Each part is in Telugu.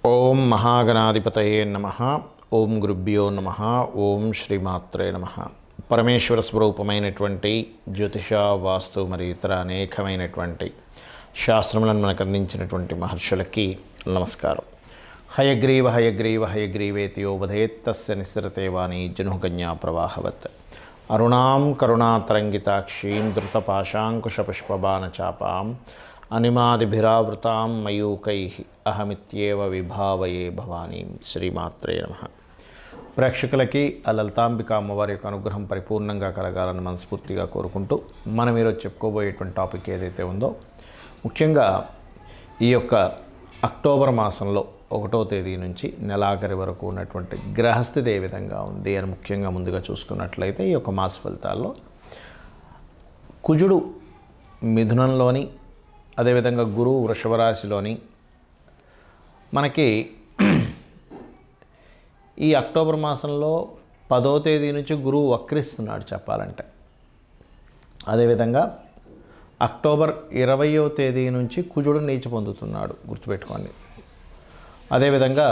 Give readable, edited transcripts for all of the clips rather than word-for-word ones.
ఓం మహాగణాధిపతయే నమః. ఓం గురుభ్యో నమః. ఓం శ్రీమాత్రే నమః. పరమేశ్వర స్వరూపమైనటువంటి జ్యోతిష, వాస్తు మరియు ఇతర అనేకమైనటువంటి శాస్త్రములను మనకు అందించినటువంటి మహర్షులకి నమస్కారం. హయగ్రీవ హయగ్రీవ హయగ్రీవేతియో వధేత్తస్య నిస్సరతే వాణి జనుకన్యా ప్రవాహవత్ అరుణాం కరుణాతరంగితాక్షీం ధృతపాశాంకుశపుష్పబాణచాపాం అనిమాదిభిరావృతాం మయూకైః అహమిత్యేవ విభావయే భవానీం. శ్రీమాత్రే నమః. ప్రేక్షకులకి ఆ లలితాంబిక అమ్మవారి యొక్క అనుగ్రహం పరిపూర్ణంగా కలగాలని మనస్ఫూర్తిగా కోరుకుంటూ మనం ఈరోజు చెప్పుకోబోయేటువంటి టాపిక్ ఏదైతే ఉందో, ముఖ్యంగా ఈ యొక్క అక్టోబర్ మాసంలో 1వ తేదీ నుంచి నెలాఖరి వరకు ఉన్నటువంటి గ్రహస్థితి ఏ విధంగా ఉంది అని ముఖ్యంగా ముందుగా చూసుకున్నట్లయితే, ఈ యొక్క మాస ఫలితాల్లో కుజుడు మిథునంలోని, అదేవిధంగా గురువు వృషభ రాశిలోని మనకి ఈ అక్టోబర్ మాసంలో 10వ తేదీ నుంచి గురువు వక్రిస్తున్నాడు చెప్పాలంటే. అదేవిధంగా అక్టోబర్ 20వ తేదీ నుంచి కుజుడు నీచ పొందుతున్నాడు, గుర్తుపెట్టుకోండి. అదేవిధంగా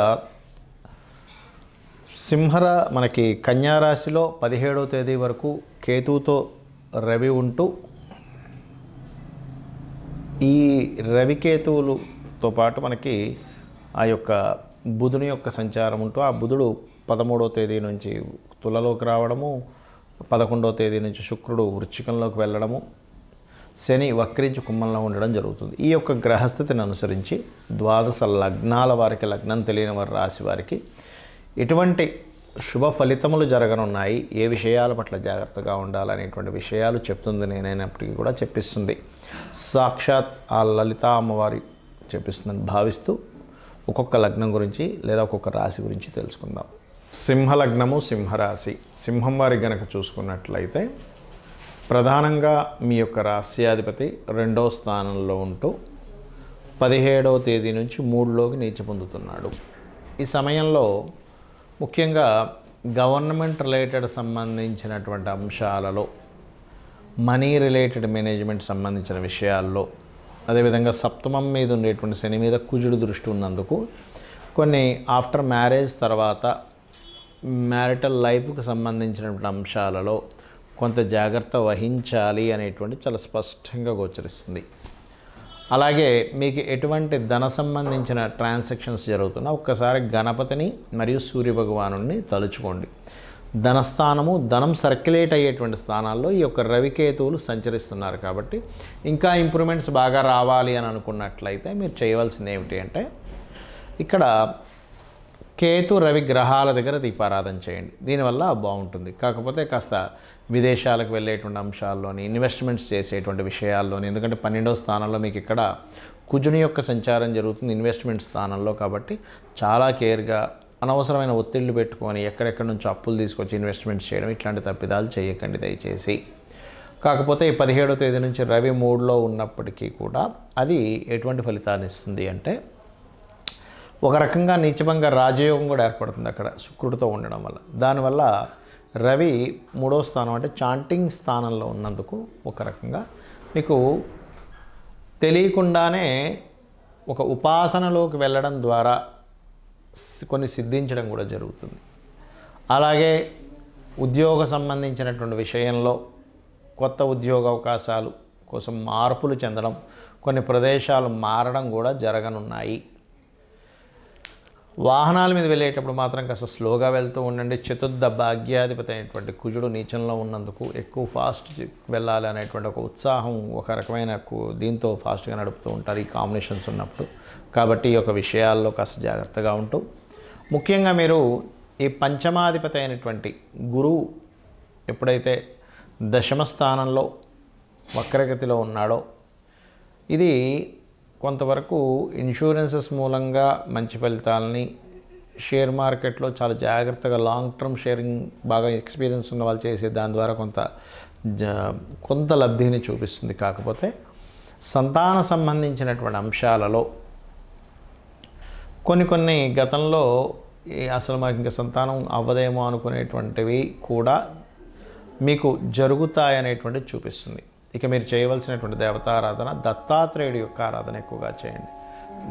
మనకి కన్యారాశిలో 17వ తేదీ వరకు కేతువుతో రవి ఉంటూ, ఈ రవికేతువులతో పాటు మనకి ఆ యొక్క బుధుని యొక్క సంచారం ఉంటూ, ఆ బుధుడు 13వ తేదీ నుంచి తులలోకి రావడము, 11వ తేదీ నుంచి శుక్రుడు వృశ్చికంలోకి వెళ్ళడము, శని వక్రించి కుంభంలో ఉండడం జరుగుతుంది. ఈ యొక్క గ్రహస్థితిని అనుసరించి 12 లగ్నాల వారికి, లగ్నం తెలియని వారి రాశి వారికి ఎటువంటి శుభ ఫలితములు జరగనున్నాయి, ఏ విషయాల పట్ల జాగ్రత్తగా ఉండాలనేటువంటి విషయాలు చెప్తుంది. నేనైనప్పటికీ కూడా చెప్పిస్తుంది సాక్షాత్ ఆ లలితా అమ్మవారి చెప్పిస్తుందని భావిస్తూ ఒక్కొక్క లగ్నం గురించి లేదా ఒక్కొక్క రాశి గురించి తెలుసుకుందాం. సింహలగ్నము, సింహరాశి. సింహం వారికి గనక చూసుకున్నట్లయితే ప్రధానంగా మీ యొక్క రాశ్యాధిపతి 2వ స్థానంలో ఉంటూ 17వ తేదీ నుంచి 3లోకి నీచ పొందుతున్నాడు. ఈ సమయంలో ముఖ్యంగా గవర్నమెంట్ రిలేటెడ్ సంబంధించినటువంటి అంశాలలో, మనీ రిలేటెడ్ మేనేజ్మెంట్ సంబంధించిన విషయాల్లో, అదేవిధంగా సప్తమం మీద ఉండేటువంటి శని మీద కుజుడు దృష్టి ఉన్నందుకు కొన్ని ఆఫ్టర్ మ్యారేజ్ తర్వాత మ్యారిటల్ లైఫ్కి సంబంధించినటువంటి అంశాలలో కొంత జాగ్రత్త వహించాలి అనేటువంటి చాలా స్పష్టంగా గోచరిస్తుంది. అలాగే మీకు ఎటువంటి ధన సంబంధించిన ట్రాన్సాక్షన్స్ జరుగుతున్నా ఒక్కసారి గణపతిని మరియు సూర్యభగవానుని తలుచుకోండి. ధనస్థానము, ధనం సర్క్యులేట్ అయ్యేటువంటి స్థానాల్లో ఈ యొక్క రవికేతువులు సంచరిస్తున్నారు కాబట్టి ఇంకా ఇంప్రూవ్మెంట్స్ బాగా రావాలి అని అనుకున్నట్లయితే మీరు చేయవలసింది ఏమిటి అంటే, ఇక్కడ కేతు రవి గ్రహాల దగ్గర దీపారాధన చేయండి. దీనివల్ల బాగుంటుంది. కాకపోతే కాస్త విదేశాలకు వెళ్ళేటువంటి అంశాల్లోని, ఇన్వెస్ట్మెంట్స్ చేసేటువంటి విషయాల్లోని, ఎందుకంటే 12వ స్థానంలో మీకు ఇక్కడ కుజుని యొక్క సంచారం జరుగుతుంది ఇన్వెస్ట్మెంట్ స్థానంలో, కాబట్టి చాలా కేర్గా అనవసరమైన ఒత్తిళ్లు పెట్టుకొని ఎక్కడెక్కడి నుంచి అప్పులు తీసుకొచ్చి ఇన్వెస్ట్మెంట్స్ చేయడం, ఇట్లాంటి తప్పిదాలు చేయకండి దయచేసి. కాకపోతే ఈ 17వ తేదీ నుంచి రవి 3లో ఉన్నప్పటికీ కూడా అది ఎటువంటి ఫలితాన్ని ఇస్తుంది అంటే, ఒక రకంగా నీచభంగా రాజయోగం కూడా ఏర్పడుతుంది అక్కడ శుక్రుడితో ఉండడం వల్ల. దానివల్ల రవి 3వ స్థానం అంటే చాంటింగ్ స్థానంలో ఉన్నందుకు ఒక రకంగా మీకు తెలియకుండానే ఒక ఉపాసనలోకి వెళ్ళడం ద్వారా కొన్ని సిద్ధించడం కూడా జరుగుతుంది. అలాగే ఉద్యోగ సంబంధించినటువంటి విషయంలో కొత్త ఉద్యోగ అవకాశాలు కోసం మార్పులు చెందడం, కొన్ని ప్రదేశాలు మారడం కూడా జరగనున్నాయి. వాహనాల మీద వెళ్ళేటప్పుడు మాత్రం కాస్త స్లోగా వెళ్తూ ఉండండి. చతుర్థ భాగ్యాధిపతి అయినటువంటి కుజుడు నీచంలో ఉన్నందుకు ఎక్కువ ఫాస్ట్ వెళ్ళాలి అనేటువంటి ఒక ఉత్సాహం, ఒక రకమైన దీంతో ఫాస్ట్గా నడుపుతూ ఉంటారు ఈ కాంబినేషన్స్ ఉన్నప్పుడు. కాబట్టి ఈ యొక్క విషయాల్లో కాస్త జాగ్రత్తగా ఉంటూ, ముఖ్యంగా మీరు ఈ పంచమాధిపతి అయినటువంటి గురువు ఎప్పుడైతే 10వ స్థానంలో వక్రగతిలో ఉన్నాడో, ఇది కొంతవరకు ఇన్సూరెన్సెస్ మూలంగా మంచి ఫలితాలని, షేర్ మార్కెట్లో చాలా జాగ్రత్తగా లాంగ్ టర్మ్ షేరింగ్ బాగా ఎక్స్పీరియన్స్ ఉన్న వాళ్ళు చేసే దాని ద్వారా కొంత లబ్ధిని చూపిస్తుంది. కాకపోతే సంతాన సంబంధించినటువంటి అంశాలలో కొన్ని గతంలో అసలు మాకు ఇంకా సంతానం అవ్వదేమో అనుకునేటువంటివి కూడా మీకు జరుగుతాయనేటువంటిది చూపిస్తుంది. ఇక మీరు చేయవలసినటువంటి దేవతారాధన దత్తాత్రేయుడి యొక్క ఆరాధన ఎక్కువగా చేయండి.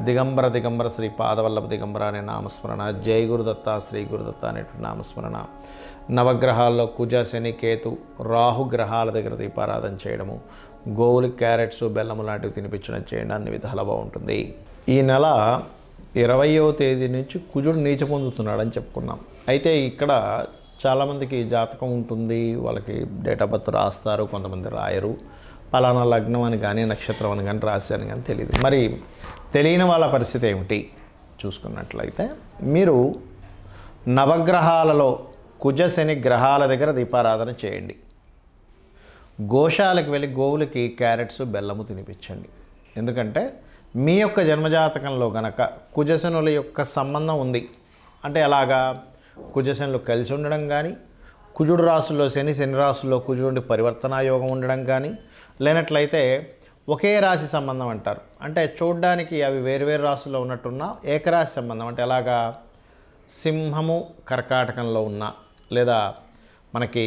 దిగంబర దిగంబర శ్రీ పాదవల్లభ దిగంబర అనే నామస్మరణ, జై గురుదత్త శ్రీ గురుదత్త అనేటువంటి నామస్మరణ, నవగ్రహాల్లో కుజ శని కేతు రాహు గ్రహాల దగ్గర దీపారాధన చేయడము, గోవులు క్యారెట్స్ బెల్లము లాంటివి తినిపించడం చేయండి, అన్ని విధాలుగా బాగుంటుంది. ఈ నెల 20వ తేదీ నుంచి కుజుడు నీచ పొందుతున్నాడని చెప్పుకున్నాం. అయితే ఇక్కడ చాలామందికి జాతకం ఉంటుంది, వాళ్ళకి డేట్ ఆఫ్ బర్త్ రాస్తారు, కొంతమంది రాయరు. పలానా లగ్నం అని కానీ నక్షత్రం అని కానీ రాశాను కానీ తెలియదు. మరి తెలియని వాళ్ళ పరిస్థితి ఏమిటి చూసుకున్నట్లయితే, మీరు నవగ్రహాలలో కుజ శని గ్రహాల దగ్గర దీపారాధన చేయండి. గోశాలకు వెళ్ళి గోవులకి క్యారెట్స్ బెల్లము తినిపించండి. ఎందుకంటే మీ యొక్క జన్మజాతకంలో గనక కుజశనుల యొక్క సంబంధం ఉంది అంటే ఎలాగా, కుజశనులు కలిసి ఉండడం కానీ, కుజుడు రాసుల్లో శని, శని రాసుల్లో కుజుడి పరివర్తనా యోగం ఉండడం కానీ, లేనట్లయితే ఒకే రాశి సంబంధం అంటారు. అంటే చూడ్డానికి అవి వేరువేరు రాశుల్లో ఉన్నట్టున్న ఏకరాశి సంబంధం అంటే ఎలాగా, సింహము కర్కాటకంలో ఉన్న, లేదా మనకి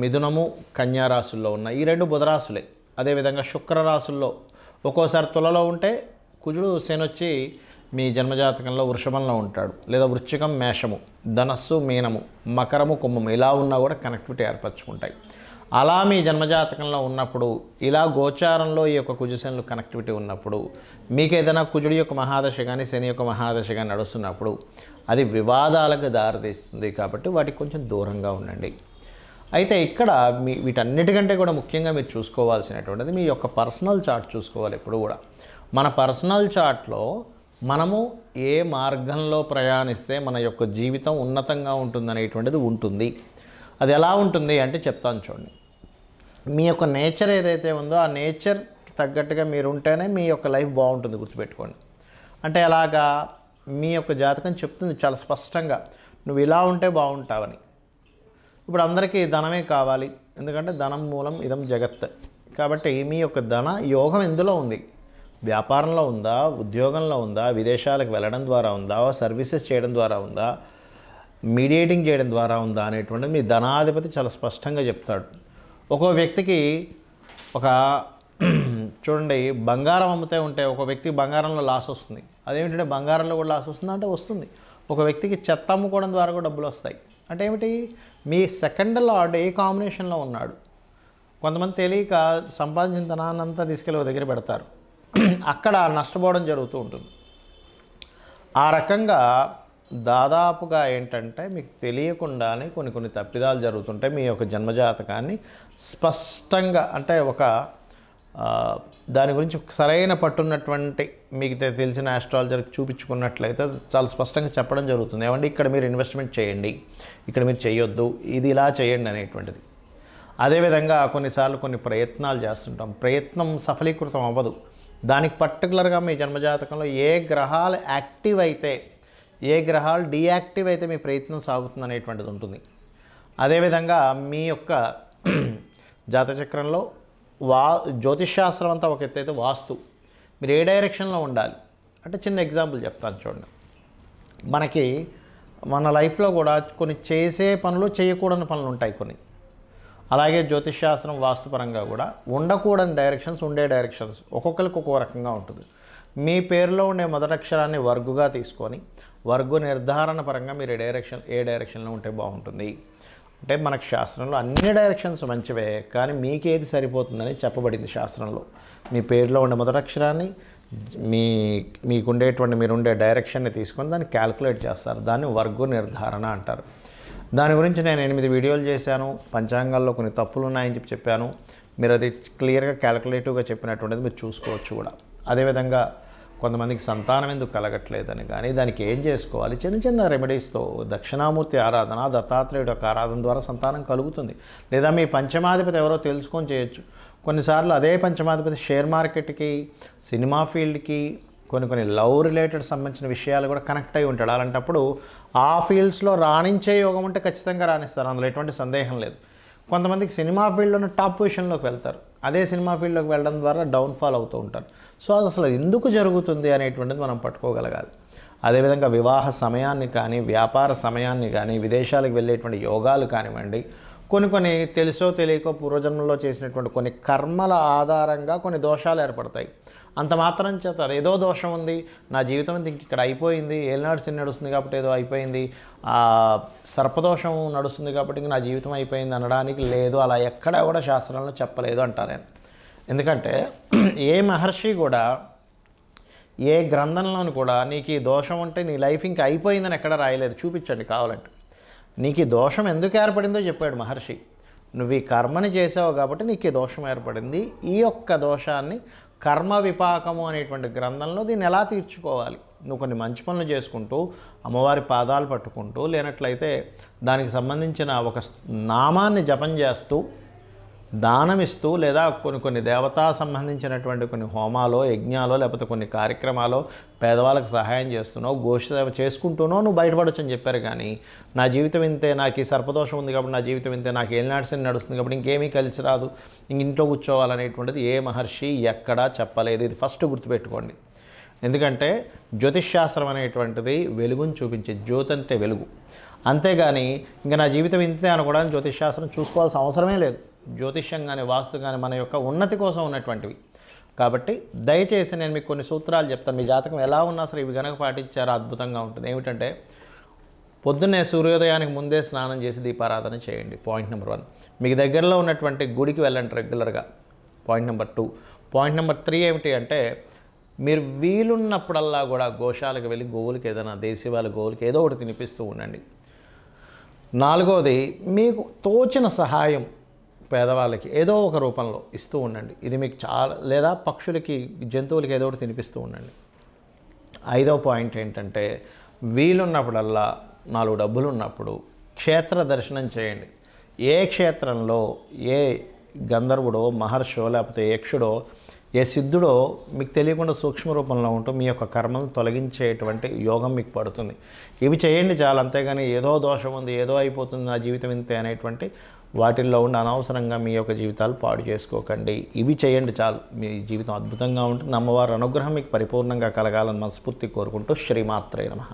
మిథునము కన్యా రాశుల్లో ఉన్న ఈ రెండు బుధరాశులే. అదేవిధంగా శుక్రరాశుల్లో ఒక్కోసారి తులలో ఉంటే కుజుడు శని వచ్చి మీ జన్మజాతకంలో వృషభంలో ఉంటాడు, లేదా వృశ్చికం మేషము, ధనస్సు మీనము, మకరము కుంభము ఇలా ఉన్నా కూడా కనెక్టివిటీ ఏర్పరచుకుంటాయి. అలా మీ జన్మజాతకంలో ఉన్నప్పుడు, ఇలా గోచారంలో ఈ యొక్క కుజశనులు కనెక్టివిటీ ఉన్నప్పుడు, మీకు ఏదైనా కుజుడి యొక్క మహాదశ కానీ శని యొక్క మహాదశ కానీ నడుస్తున్నప్పుడు అది వివాదాలకు దారితీస్తుంది. కాబట్టి వాటికి కొంచెం దూరంగా ఉండండి. అయితే ఇక్కడ వీటన్నిటికంటే కూడా ముఖ్యంగా మీరు చూసుకోవాల్సినటువంటిది మీ యొక్క పర్సనల్ చార్ట్ చూసుకోవాలి. ఎప్పుడు కూడా మన పర్సనల్ చార్ట్లో మనము ఏ మార్గంలో ప్రయాణిస్తే మన యొక్క జీవితం ఉన్నతంగా ఉంటుందనేటువంటిది ఉంటుంది. అది ఎలా ఉంటుంది అంటే చెప్తాను చూడండి. మీ యొక్క నేచర్ ఏదైతే ఉందో ఆ నేచర్కి తగ్గట్టుగా మీరు ఉంటేనే మీ యొక్క లైఫ్ బాగుంటుంది, గుర్తుపెట్టుకోండి. అంటే అలాగా మీ యొక్క జాతకం చెప్తుంది చాలా స్పష్టంగా, నువ్వు ఇలా ఉంటే బాగుంటావని. ఇప్పుడు అందరికీ ధనమే కావాలి, ఎందుకంటే ధనం మూలం ఇదం జగత్. కాబట్టి మీ యొక్క ధన యోగం ఎందులో ఉంది, వ్యాపారంలో ఉందా, ఉద్యోగంలో ఉందా, విదేశాలకు వెళ్ళడం ద్వారా ఉందా, సర్వీసెస్ చేయడం ద్వారా ఉందా, మీడియేటింగ్ చేయడం ద్వారా ఉందా అనేటువంటిది మీ ధనాధిపతి చాలా స్పష్టంగా చెప్తాడు. ఒక్కో వ్యక్తికి ఒక చూడండి, బంగారం అమ్ముతే ఉంటే ఒక వ్యక్తికి బంగారంలో లాస్ వస్తుంది. అదేమిటంటే బంగారంలో కూడా లాస్ వస్తుందా అంటే వస్తుంది. ఒక వ్యక్తికి చెత్త అమ్ముకోవడం ద్వారా కూడా డబ్బులు వస్తాయి. అంటే ఏమిటి, మీ సెకండ్ లార్డ్ ఏ కాంబినేషన్లో ఉన్నాడు. కొంతమంది తెలియక సంపాదించిన ధనాన్నంతా తీసుకెళ్ళి ఒక దగ్గర పెడతారు, అక్కడ నష్టపోవడం జరుగుతూ ఉంటుంది. ఆ రకంగా దాదాపుగా ఏంటంటే మీకు తెలియకుండానే కొన్ని తప్పిదాలు జరుగుతుంటాయి. మీ యొక్క జన్మజాతకాన్ని స్పష్టంగా అంటే ఒక దాని గురించి సరైన పట్టున్నటువంటి మీకు తెలిసిన ఆస్ట్రాలజర్కి చూపించుకున్నట్లయితే చాలా స్పష్టంగా చెప్పడం జరుగుతుంది. ఏమంటే ఇక్కడ మీరు ఇన్వెస్ట్మెంట్ చేయండి, ఇక్కడ మీరు చేయొద్దు, ఇది ఇలా చేయండి అనేటువంటిది. అదేవిధంగా కొన్నిసార్లు కొన్ని ప్రయత్నాలు చేస్తుంటాం, ప్రయత్నం సఫలీకృతం అవ్వదు. దానికి పర్టికులర్గా మీ జన్మజాతకంలో ఏ గ్రహాలు యాక్టివ్ అయితే, ఏ గ్రహాలు డీయాక్టివ్ అయితే మీ ప్రయత్నం సాగుతుంది అనేటువంటిది ఉంటుంది. అదేవిధంగా మీ యొక్క జాతచక్రంలో జ్యోతిష్శాస్త్రం అంతా ఒక ఎత్తు అయితే వాస్తు మీరు ఏ డైరెక్షన్లో ఉండాలి అంటే చిన్న ఎగ్జాంపుల్ చెప్తాను చూడండి. మనకి మన లైఫ్లో కూడా కొన్ని చేసే పనులు, చేయకూడని పనులు ఉంటాయి కొన్ని. అలాగే జ్యోతిష్శాస్త్రం వాస్తుపరంగా కూడా ఉండకూడని డైరెక్షన్స్, ఉండే డైరెక్షన్స్ ఒక్కొక్కరికి ఒక్కో రకంగా ఉంటుంది. మీ పేరులో ఉండే మొదటి అక్షరాన్ని వర్గుగా తీసుకొని వర్గు నిర్ధారణ పరంగా మీరు ఏ డైరెక్షన్లో ఉంటే బాగుంటుంది అంటే మనకు శాస్త్రంలో అన్ని డైరెక్షన్స్ మంచివే, కానీ మీకేది సరిపోతుందని చెప్పబడింది శాస్త్రంలో. మీ పేరులో ఉండే మొదటి అక్షరాన్ని మీకుండేటువంటి మీరుండే డైరెక్షన్ని తీసుకొని దాన్ని క్యాల్కులేట్ చేస్తారు. దాన్ని వర్గు నిర్ధారణ అంటారు. దాని గురించి నేను 8 వీడియోలు చేశాను. పంచాంగాల్లో కొన్ని తప్పులు ఉన్నాయని చెప్పాను. మీరు అది క్లియర్గా క్యాల్కులేటివ్గా చెప్పినటువంటిది మీరు చూసుకోవచ్చు కూడా. అదేవిధంగా కొంతమందికి సంతానం ఎందుకు కలగట్లేదని కానీ దానికి ఏం చేసుకోవాలి, చిన్న చిన్న రెమెడీస్తో దక్షిణామూర్తి ఆరాధన, దత్తాత్రేయుడు యొక్క ఆరాధన ద్వారా సంతానం కలుగుతుంది. లేదా మీ పంచమాధిపతి ఎవరో తెలుసుకొని చేయొచ్చు. కొన్నిసార్లు అదే పంచమాధిపతి షేర్ మార్కెట్కి, సినిమా ఫీల్డ్కి, కొన్ని లవ్ రిలేటెడ్ సంబంధించిన విషయాలు కూడా కనెక్ట్ అయి ఉంటాడు. అలాంటప్పుడు ఆ ఫీల్డ్స్లో రాణించే యోగం ఉంటే ఖచ్చితంగా రాణిస్తారు, అందులో ఎటువంటి సందేహం లేదు. కొంతమందికి సినిమా ఫీల్డ్లోనే టాప్ పొజిషన్లోకి వెళ్తారు, అదే సినిమా ఫీల్డ్లోకి వెళ్ళడం ద్వారా డౌన్ఫాల్ అవుతూ ఉంటారు. సో అది అసలు ఎందుకు జరుగుతుంది అనేటువంటిది మనం పట్టుకోగలగాలి. అదేవిధంగా వివాహ సమయాన్ని కానీ, వ్యాపార సమయాన్ని కానీ, విదేశాలకు వెళ్ళేటువంటి యోగాలు కానివ్వండి, కొన్ని తెలుసో తెలియకో పూర్వజన్మలో చేసినటువంటి కొన్ని కర్మల ఆధారంగా కొన్ని దోషాలు ఏర్పడతాయి. అంత మాత్రం చేత ఏదో దోషం ఉంది, నా జీవితం ఇంక ఇక్కడ అయిపోయింది, ఏలినాడు శని నడుస్తుంది కాబట్టి ఏదో అయిపోయింది, సర్పదోషం నడుస్తుంది కాబట్టి ఇంక నా జీవితం అయిపోయింది అనడానికి లేదు. అలా ఎక్కడా కూడా శాస్త్రంలో చెప్పలేదు అంటారు నేను. ఎందుకంటే ఏ మహర్షి కూడా ఏ గ్రంథంలోని కూడా నీకు ఈ దోషం ఉంటే నీ లైఫ్ ఇంకా అయిపోయిందని ఎక్కడ రాయలేదు. చూపించండి కావాలంటే. నీకు ఈ దోషం ఎందుకు ఏర్పడిందో చెప్పాడు మహర్షి. నువ్వు ఈ కర్మని చేసావు కాబట్టి నీకు ఈ దోషం ఏర్పడింది. ఈ యొక్క దోషాన్ని కర్మ విపాకము అనేటువంటి గ్రంథంలో దీన్ని ఎలా తీర్చుకోవాలి, నువ్వు కొన్ని మంచి పనులు చేసుకుంటూ అమ్మవారి పాదాలు పట్టుకుంటూ, లేనట్లయితే దానికి సంబంధించిన ఒక నామాన్ని జపం చేస్తూ, దానమిస్తూ, లేదా కొన్ని దేవతా సంబంధించినటువంటి కొన్ని హోమాలో, యజ్ఞాలో, లేకపోతే కొన్ని కార్యక్రమాలు పేదవాళ్ళకి సహాయం చేస్తున్నావు, గోష్ఠసేవ చేసుకుంటూనో నువ్వు బయటపడొచ్చు అని చెప్పారు. కానీ నా జీవితం ఇంతే, నాకు ఈ సర్పదోషం ఉంది కాబట్టి నా జీవితం ఇంతే, నాకు ఏలినాటి శని నడుస్తుంది కాబట్టి ఇంకేమీ కలిసి రాదు, ఇంట్లో కూర్చోవాలనేటువంటిది ఏ మహర్షి ఎక్కడా చెప్పలేదు. ఇది ఫస్ట్ గుర్తుపెట్టుకోండి. ఎందుకంటే జ్యోతిష్శాస్త్రం అనేటువంటిది వెలుగుని చూపించే, జ్యోతి అంటే వెలుగు. అంతేగాని ఇంకా నా జీవితం ఇంతే అనుకోవడానికి జ్యోతిష్శాస్త్రం చూసుకోవాల్సిన అవసరమే లేదు. జ్యోతిష్యం కానీ వాస్తు కానీ మన యొక్క ఉన్నతి కోసం ఉన్నటువంటివి. కాబట్టి దయచేసి నేను మీకు కొన్ని సూత్రాలు చెప్తాను. మీ జాతకం ఎలా ఉన్నా సరే ఇవి కనుక పాటించారో అద్భుతంగా ఉంటుంది. ఏమిటంటే పొద్దున్నే సూర్యోదయానికి ముందే స్నానం చేసి దీపారాధన చేయండి. Point number 1. మీకు దగ్గరలో ఉన్నటువంటి గుడికి వెళ్ళండి రెగ్యులర్గా. Point number 2. పాయింట్ నెంబర్ 3 ఏమిటి అంటే మీరు వీలున్నప్పుడల్లా కూడా గోశాలకు వెళ్ళి గోవులకి ఏదైనా దేశీవాళ్ళ గోవులకి ఏదో ఒకటి తినిపిస్తూ ఉండండి. 4వది మీకు తోచిన సహాయం పేదవాళ్ళకి ఏదో ఒక రూపంలో ఇస్తూ ఉండండి. ఇది మీకు చాలా, లేదా పక్షులకి జంతువులకి ఏదో ఒకటి తినిపిస్తూ ఉండండి. 5వ పాయింట్ ఏంటంటే వీలున్నప్పుడల్లా 4 డబ్బులు ఉన్నప్పుడు క్షేత్ర దర్శనం చేయండి. ఏ క్షేత్రంలో ఏ గంధర్వుడో, మహర్షో, లేకపోతే యక్షుడో, ఏ సిద్ధుడో మీకు తెలియకుండా సూక్ష్మ రూపంలో ఉంటూ మీ యొక్క కర్మను తొలగించేటువంటి యోగం మీకు పడుతుంది. ఇవి చేయండి చాలు. అంతేగాని ఏదో దోషం ఉంది, ఏదో అయిపోతుంది, నా జీవితం ఇంతే అనేటువంటి వాటిల్లో ఉండి అనవసరంగా మీ యొక్క జీవితాలు పాడు చేసుకోకండి. ఇవి చేయండి చాలు, మీ జీవితం అద్భుతంగా ఉంటుంది. అమ్మవారి అనుగ్రహం మీకు పరిపూర్ణంగా కలగాలని మనస్ఫూర్తి కోరుకుంటూ శ్రీమాత్రే నమః.